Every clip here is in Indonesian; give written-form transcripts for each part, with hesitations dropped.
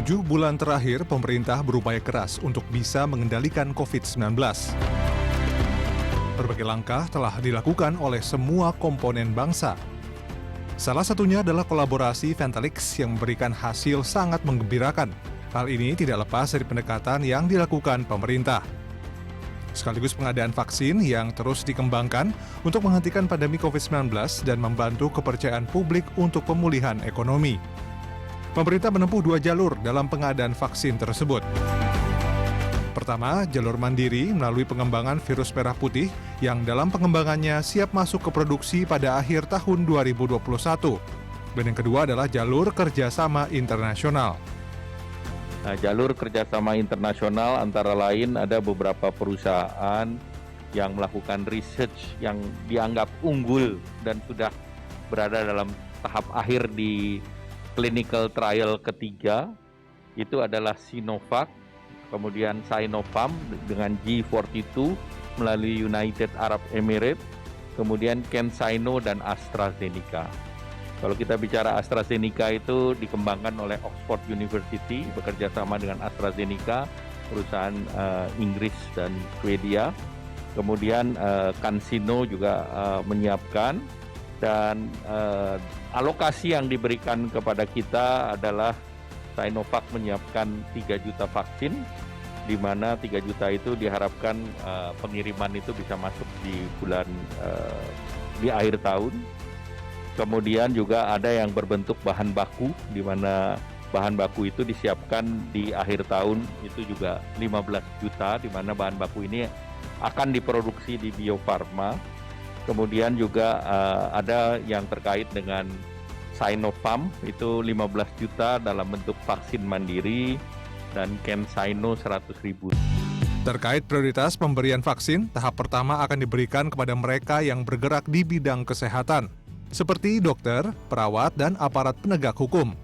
7 bulan terakhir, pemerintah berupaya keras untuk bisa mengendalikan COVID-19. Berbagai langkah telah dilakukan oleh semua komponen bangsa. Salah satunya adalah kolaborasi Ventalix yang memberikan hasil sangat menggembirakan. Hal ini tidak lepas dari pendekatan yang dilakukan pemerintah. Sekaligus pengadaan vaksin yang terus dikembangkan untuk menghentikan pandemi COVID-19 dan membantu kepercayaan publik untuk pemulihan ekonomi. Pemerintah menempuh 2 jalur dalam pengadaan vaksin tersebut. Pertama, jalur mandiri melalui pengembangan virus merah putih yang dalam pengembangannya siap masuk ke produksi pada akhir tahun 2021. Dan yang kedua adalah jalur kerjasama internasional. Nah, jalur kerjasama internasional antara lain ada beberapa perusahaan yang melakukan research yang dianggap unggul dan sudah berada dalam tahap akhir di clinical trial ketiga. Itu adalah Sinovac, kemudian Sinopharm dengan G42 melalui United Arab Emirates, kemudian CanSino dan AstraZeneca. Kalau kita bicara AstraZeneca itu dikembangkan oleh Oxford University bekerja sama dengan AstraZeneca, perusahaan Inggris dan Swedia. Kemudian CanSino juga menyiapkan, dan alokasi yang diberikan kepada kita adalah Sinovac menyiapkan 3 juta vaksin, di mana 3 juta itu diharapkan pengiriman itu bisa masuk di di akhir tahun. Kemudian juga ada yang berbentuk bahan baku, di mana bahan baku itu disiapkan di akhir tahun, itu juga 15 juta, di mana bahan baku ini akan diproduksi di Bio Farma. Kemudian juga ada yang terkait dengan Sinopharm, itu 15 juta dalam bentuk vaksin mandiri, dan CanSino 100.000. Terkait prioritas pemberian vaksin, tahap pertama akan diberikan kepada mereka yang bergerak di bidang kesehatan, seperti dokter, perawat, dan aparat penegak hukum.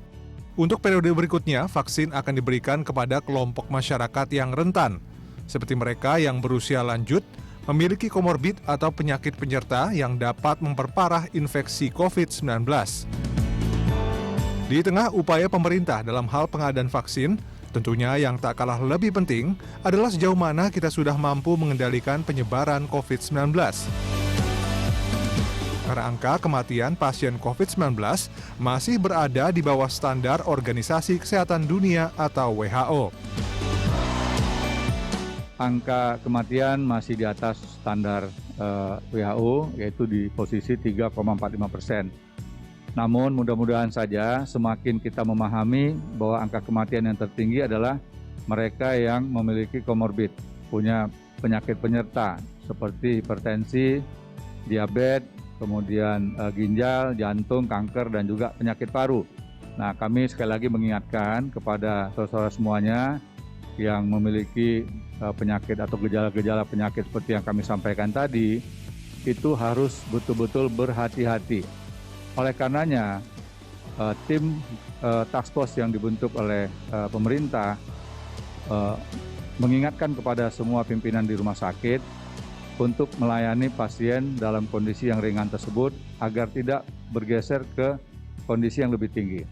Untuk periode berikutnya, vaksin akan diberikan kepada kelompok masyarakat yang rentan, seperti mereka yang berusia lanjut, memiliki komorbid atau penyakit penyerta yang dapat memperparah infeksi COVID-19. Di tengah upaya pemerintah dalam hal pengadaan vaksin, tentunya yang tak kalah lebih penting adalah sejauh mana kita sudah mampu mengendalikan penyebaran COVID-19. Karena angka kematian pasien COVID-19 masih berada di bawah standar Organisasi Kesehatan Dunia atau WHO. Angka kematian masih di atas standar WHO, yaitu di posisi 3,45%. Namun mudah-mudahan saja semakin kita memahami bahwa angka kematian yang tertinggi adalah mereka yang memiliki komorbid, punya penyakit penyerta seperti hipertensi, diabetes, kemudian ginjal, jantung, kanker, dan juga penyakit paru. Nah, kami sekali lagi mengingatkan kepada saudara semuanya yang memiliki penyakit atau gejala-gejala penyakit seperti yang kami sampaikan tadi, itu harus betul-betul berhati-hati. Oleh karenanya, tim task force yang dibentuk oleh pemerintah mengingatkan kepada semua pimpinan di rumah sakit untuk melayani pasien dalam kondisi yang ringan tersebut agar tidak bergeser ke kondisi yang lebih tinggi.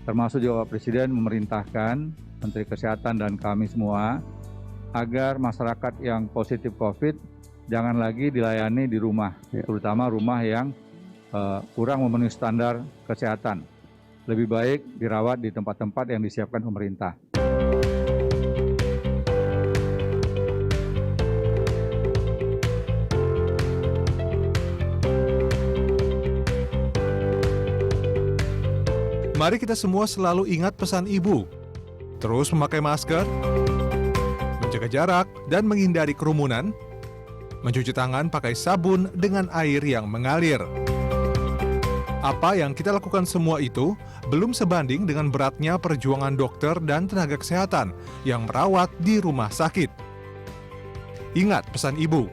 Termasuk juga Pak Presiden memerintahkan Menteri Kesehatan dan kami semua agar masyarakat yang positif COVID jangan lagi dilayani di rumah, terutama rumah yang kurang memenuhi standar kesehatan. Lebih baik dirawat di tempat-tempat yang disiapkan pemerintah. Mari kita semua selalu ingat pesan ibu. Terus memakai masker, menjaga jarak, dan menghindari kerumunan. Mencuci tangan pakai sabun dengan air yang mengalir. Apa yang kita lakukan semua itu belum sebanding dengan beratnya perjuangan dokter dan tenaga kesehatan yang merawat di rumah sakit. Ingat pesan ibu.